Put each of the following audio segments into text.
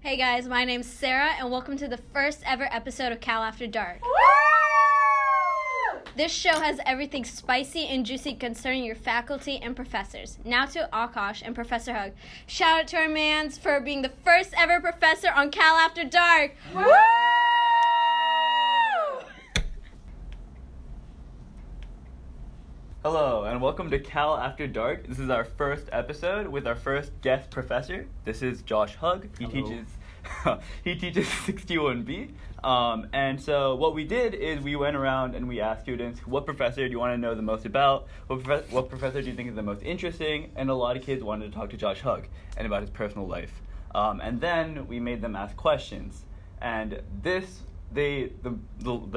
Hey guys, my name's Sarah, and welcome to the first ever episode of Cal After Dark. Woo! This show has everything spicy and juicy concerning your faculty and professors. Now to Akash and Professor Hug. Shout out to our mans for being the first ever professor on Cal After Dark. Woo! Hello, and welcome to Cal After Dark. This is our first episode with our first guest professor. This is Josh Hug. He teaches 61B. And so what we did is we went around and we asked students, what professor do you want to know the most about? What professor do you think is the most interesting? And a lot of kids wanted to talk to Josh Hug and about his personal life. And then we made them ask questions. And the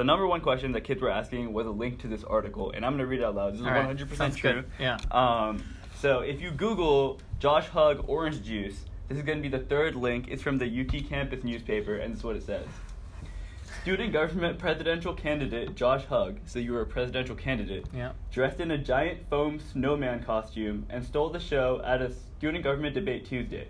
number one question that kids were asking was a link to this article, and I'm going to read it out loud. This is 100% true. Good. Yeah. So if you Google Josh Hug orange juice, this is going to be the third link. It's from the UT campus newspaper, and this is what it says. Student government presidential candidate Josh Hug, so you were a presidential candidate, dressed in a giant foam snowman costume and stole the show at a student government debate Tuesday.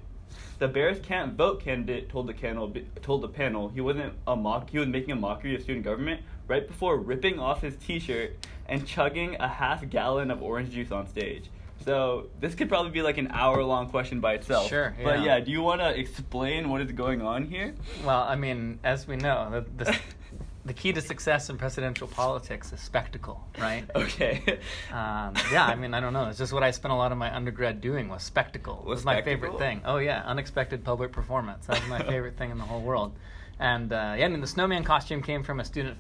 The Bears Can't Vote candidate told the panel he was making a mockery of student government right before ripping off his t-shirt and chugging a half gallon of orange juice on stage. So this could probably be like an hour-long question by itself. Sure, yeah. But yeah, do you want to explain what is going on here? Well, I mean, as we know, the key to success in presidential politics is spectacle, right? Okay. I mean, I don't know. It's just what I spent a lot of my undergrad doing was spectacle. It was my favorite thing. Oh, yeah, unexpected public performance. That was my favorite thing in the whole world. And, the snowman costume came from a student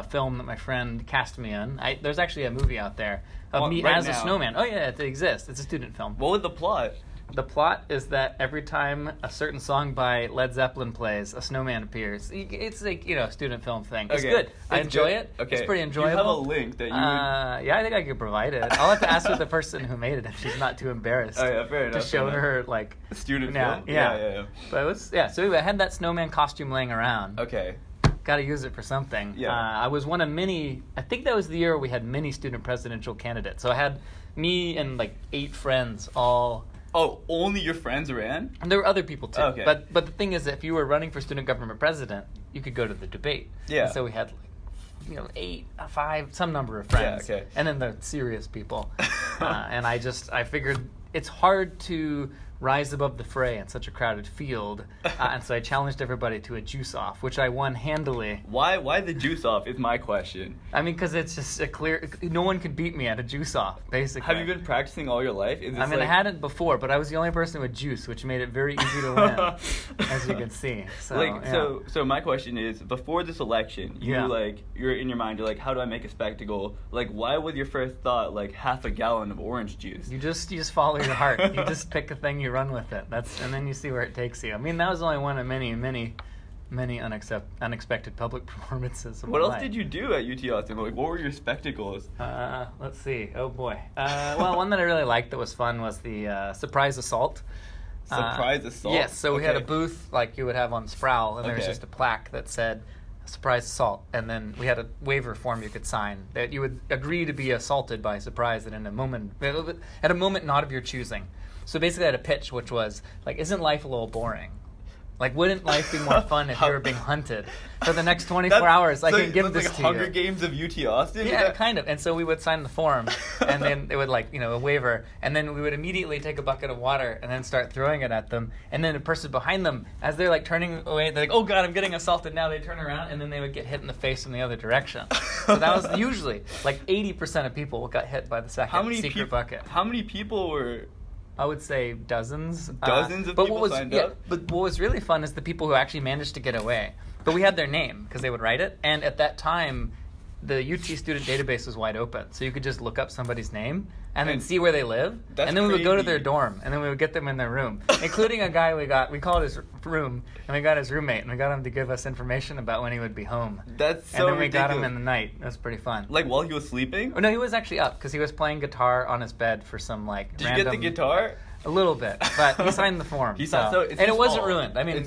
film that my friend cast me in. There's actually a movie out there of me as a snowman. Oh, yeah, it exists. It's a student film. What was the plot? The plot is that every time a certain song by Led Zeppelin plays, a snowman appears. It's like, a student film thing. It's good. I enjoy it. Okay. It's pretty enjoyable. You have a link that you would... Yeah, I think I could provide it. I'll have to ask the person who made it if she's not too embarrassed fair enough, to show her, student film? Yeah. But it was, so anyway, I had that snowman costume laying around. Okay. Got to use it for something. Yeah. I was one of many, I think that was the year we had many student presidential candidates. So I had me and 8 friends all... Oh, only your friends ran? And there were other people too. Okay. But the thing is, if you were running for student government president, you could go to the debate. Yeah. And so we had 8, 5, some number of friends. Yeah, okay. And then the serious people. And I figured it's hard to rise above the fray in such a crowded field. And so I challenged everybody to a juice-off, which I won handily. Why the juice-off is my question. I mean, because it's just a clear... No one could beat me at a juice-off, basically. Have you been practicing all your life? I hadn't before, but I was the only person with juice, which made it very easy to win, as you can see. So, so my question is, before this election, you're in your mind, you're like, how do I make a spectacle? Why was your first thought, half a gallon of orange juice? You just follow your heart. You just pick a thing, you run with it. And then you see where it takes you. I mean, that was only one of many, many, many unexpected public performances. What else did you do at UT Austin? What were your spectacles? Let's see. Oh boy. Well, one that I really liked that was fun was the surprise assault. Surprise assault? Yes. So we had a booth like you would have on Sproul, and there was just a plaque that said surprise assault, and then we had a waiver form you could sign that you would agree to be assaulted by surprise at a moment not of your choosing. So basically I had a pitch which was isn't life a little boring? Wouldn't life be more fun if you were being hunted for the next 24 hours? I can give this to Hunger you. Games of UT Austin? Yeah, kind of. And so we would sign the form, and then it would a waiver, and then we would immediately take a bucket of water and then start throwing it at them. And then the person behind them, as they're turning away, they're oh God, I'm getting assaulted now. They turn around, and then they would get hit in the face from the other direction. So that was usually 80% of people got hit by the second secret bucket. How many people were... I would say dozens. Dozens of people signed up? But what was really fun is the people who actually managed to get away. But we had their name because they would write it. And at that time, the UT student database was wide open. So you could just look up somebody's name and then see where they live. And then we would go to their dorm. And then we would get them in their room. Including a guy we called his room. And we got his roommate. And we got him to give us information about when he would be home. That's so And then we ridiculous. got him in the night. It was pretty fun. While he was sleeping? Oh, no, he was actually up because he was playing guitar on his bed for some Did you get the guitar? A little bit, but he signed the form. And it wasn't ruined. I mean,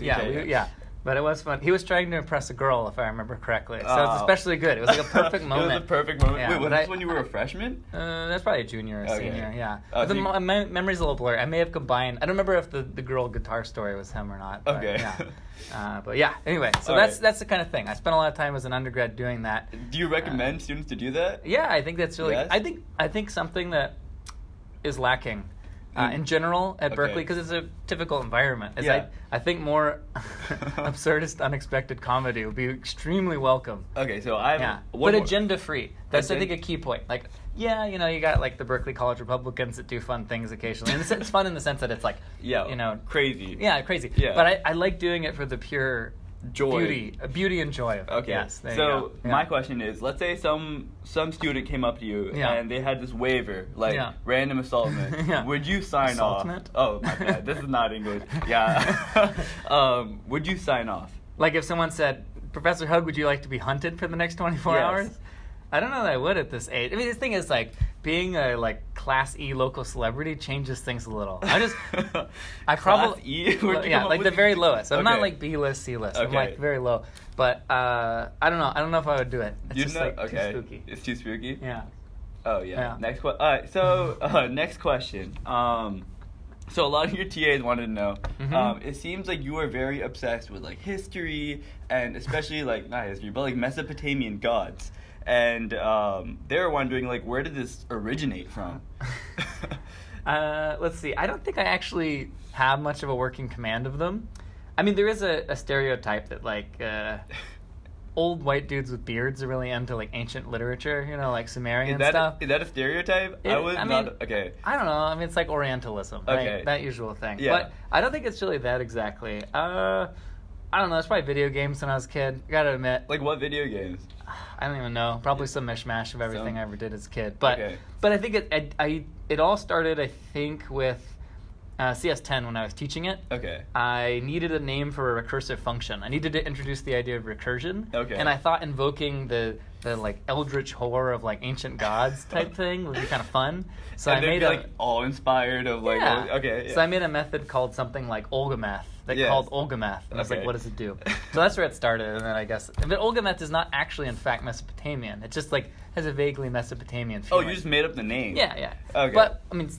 But it was fun. He was trying to impress a girl, if I remember correctly. So it's Oh. especially good. It was like a perfect moment. It was a perfect moment. Yeah, Wait, was but this when you were a freshman? That's probably a junior or Okay. senior, yeah. Oh, But so you- my memory's a little blurry. I may have combined. I don't remember if the girl guitar story was him or not. But, Okay. Yeah. But yeah, anyway. So All that's right. that's the kind of thing. I spent a lot of time as an undergrad doing that. Do you recommend students to do that? Yeah, I think that's really. Yes? I think something that is lacking in general at Okay. Berkeley, because it's a difficult environment. Is Yeah. I think more absurdist, unexpected comedy would be extremely welcome. Okay, so I have Yeah, one but more- agenda free. That's I Agenda- think a key point. Like, yeah, you got like the Berkeley College Republicans that do fun things occasionally, and it's fun in the sense that it's like, Yeah, crazy. yeah, crazy. Yeah. But I like doing it for the pure Joy. beauty and joy of it. Okay. Yes. There you So go. Yeah. my question is, let's say some student came up to you Yeah. and they had this waiver, like Yeah. random assaultment. Yeah. Would you sign Assaultment? off? Oh my bad. This is not English. Yeah. Would you sign off? Like if someone said, Professor Hug, would you like to be hunted for the next 24 Yes. hours? I don't know that I would at this age. I mean, the thing is, like, being a like Class E local celebrity changes things a little. I probably Class E? Where'd you yeah, come up like with the these very things? lowest. I'm not Okay. like B list, C list. I'm Okay. like very low. But I don't know. I don't know if I would do it. It's You just know? like Okay. too spooky. It's too spooky. Yeah. Oh yeah. Yeah. Next question. All right. So next question. So a lot of your TAs wanted to know. Mhm. It seems like you are very obsessed with like history and especially like not history, but like Mesopotamian gods. And they were wondering like where did this originate from? Let's see. I don't think I actually have much of a working command of them. I mean, there is a stereotype that like old white dudes with beards are really into like ancient literature, like Sumerian stuff. Is that a stereotype? It- I was I not mean, okay. I don't know. I mean, it's like Orientalism, right? Okay. That usual thing. Yeah. But I don't think it's really that exactly. I don't know. It's probably video games when I was a kid. I gotta admit. Like what video games? I don't even know. Probably some mishmash of everything Some- I ever did as a kid. But Okay. but I think it all started, I think, with CS10 when I was teaching it. Okay. I needed a name for a recursive function. I needed to introduce the idea of recursion. Okay. And I thought invoking the like eldritch horror of like ancient gods type thing would be kind of fun. So and I they'd made be a like all inspired of like yeah. okay. Yeah. So I made a method called something like Olgameth that Yes. called Olgameth. And I was like, Okay. what does it do? So that's where it started, and then I guess but Olgameth is not actually in fact Mesopotamian. It just like has a vaguely Mesopotamian Oh, feeling. you just made up the name. Yeah. Okay. But I mean,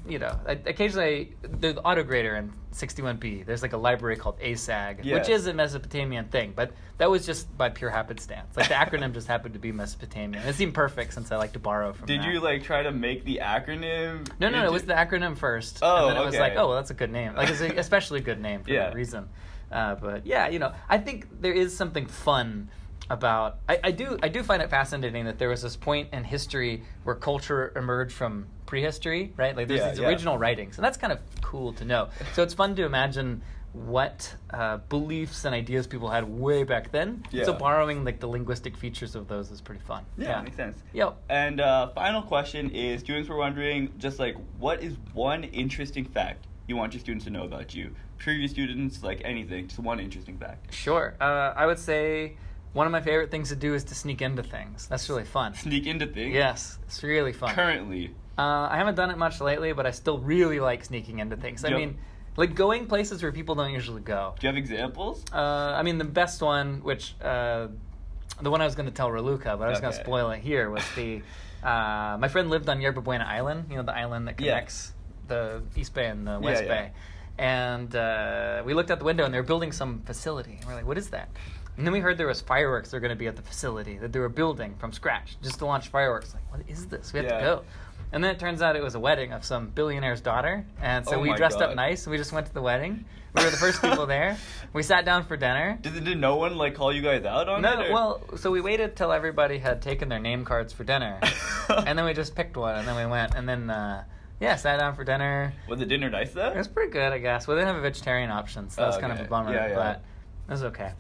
occasionally the autograder in 61B. There's like a library called ASAG, Yes. which is a Mesopotamian thing, but that was just by pure happenstance. Like the acronym just happened to be Mesopotamian. It seemed perfect since I like to borrow from. Did that. you like try to make the acronym? No, it into- was the acronym first. Oh, and then it was okay. like, oh, well, that's a good name. Like, it's an especially good name for Yeah. that reason. But yeah, I think there is something fun about. I do find it fascinating that there was this point in history where culture emerged from prehistory, right? Like, there's Yeah, these yeah. original writings, and that's kind of cool to know. So it's fun to imagine what beliefs and ideas people had way back then. Yeah. So borrowing like the linguistic features of those is pretty fun. Yeah, makes sense. Yep. And final question is, students were wondering, just like, what is one interesting fact you want your students to know about you? Previous students, like anything, just one interesting fact. Sure. I would say one of my favorite things to do is to sneak into things. That's really fun. Sneak into things. Yes, it's really fun. Currently. I haven't done it much lately, but I still really like sneaking into things. I Yep. mean, like going places where people don't usually go. Do you have examples? I mean, the best one, which the one I was going to tell Raluca, but I was going to Okay. spoil it here, was the my friend lived on Yerba Buena Island. The island that Yeah. connects the East Bay and the West yeah. Bay. And we looked out the window, and they were building some facility. And we're like, what is that? And then we heard there was fireworks that were going to be at the facility, that they were building from scratch just to launch fireworks. Like, what is this? We have Yeah. to go. And then it turns out it was a wedding of some billionaire's daughter. And so Oh we my dressed up God. nice, and we just went to the wedding. We were the first people there. We sat down for dinner. Did no one like call you guys out on it? No, or- well, so we waited till everybody had taken their name cards for dinner. And then we just picked one, and then we went. And then, sat down for dinner. Was the dinner nice though? It was pretty good, I guess. We didn't have a vegetarian option, so that was kind of Okay. a bummer, Yeah, yeah. but it was okay.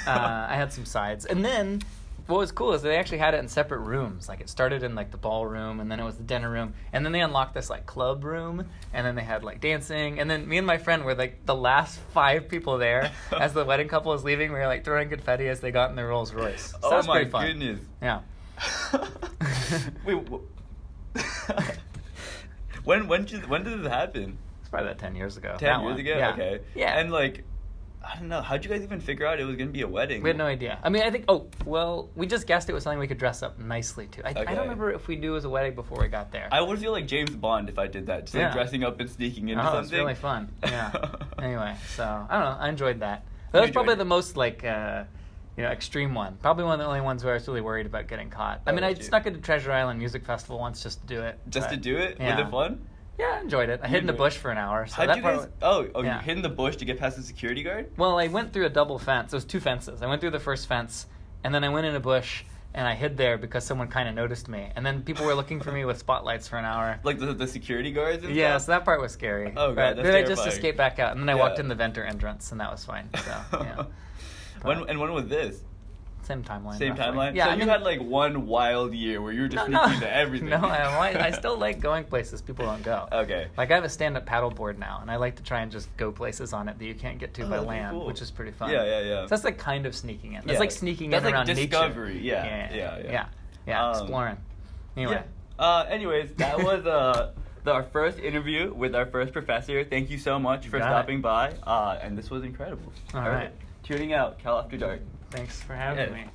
I had some sides. And then what was cool is they actually had it in separate rooms. Like it started in like the ballroom, and then it was the dinner room, and then they unlocked this like club room, and then they had like dancing, and then me and my friend were like the last 5 people there as the wedding couple was leaving. We were like throwing confetti as they got in their Rolls Royce. So that Oh was my pretty fun. goodness. Yeah. Wait. When did this happen? It's probably about 10 years ago. 10 that years one. ago? Yeah. Okay. Yeah. And like, I don't know. How'd you guys even figure out it was gonna be a wedding? We had no idea. I mean, I think. Oh, well, we just guessed it was something we could dress up nicely to. I don't remember if we knew it was a wedding before we got there. I would feel like James Bond if I did that, just like dressing up and sneaking into something. Oh, it's really fun. Yeah. Anyway, so I don't know. I enjoyed that. That was probably the most like, extreme one. Probably one of the only ones where I was really worried about getting caught. I mean, I snuck into Treasure Island Music Festival once just to do it. Just to do it? Yeah. Was it fun? Yeah, I enjoyed it. I hid in the bush for an hour. So How'd you guys? You yeah. hid in the bush to get past the security guard? Well, I went through a double fence. There was 2 fences. I went through the first fence, and then I went in a bush, and I hid there because someone kind of noticed me. And then people were looking for me with spotlights for an hour. Like the security guards and Yeah, stuff? so that part was scary. Oh, God, but that's then I just terrifying. escaped back out, and then I walked in the Venter entrance, and that was fine. So, yeah. When was this? Same timeline. Same roughly. timeline? Yeah, So I you mean, had like one wild year where you were just sneaking into everything. No, I still like going places people don't go. Okay. Like I have a stand-up paddleboard now, and I like to try and just go places on it that you can't get to by that's land, cool. which is pretty fun. Yeah. So that's like kind of sneaking in. That's Yeah. like sneaking That's in like around discovery. nature. Yeah. Exploring. Anyway. Yeah. Anyways, that was our first interview with our first professor. Thank you so much for stopping by. And this was incredible. All right. Tuning out, Cal After Dark. Thanks for having me.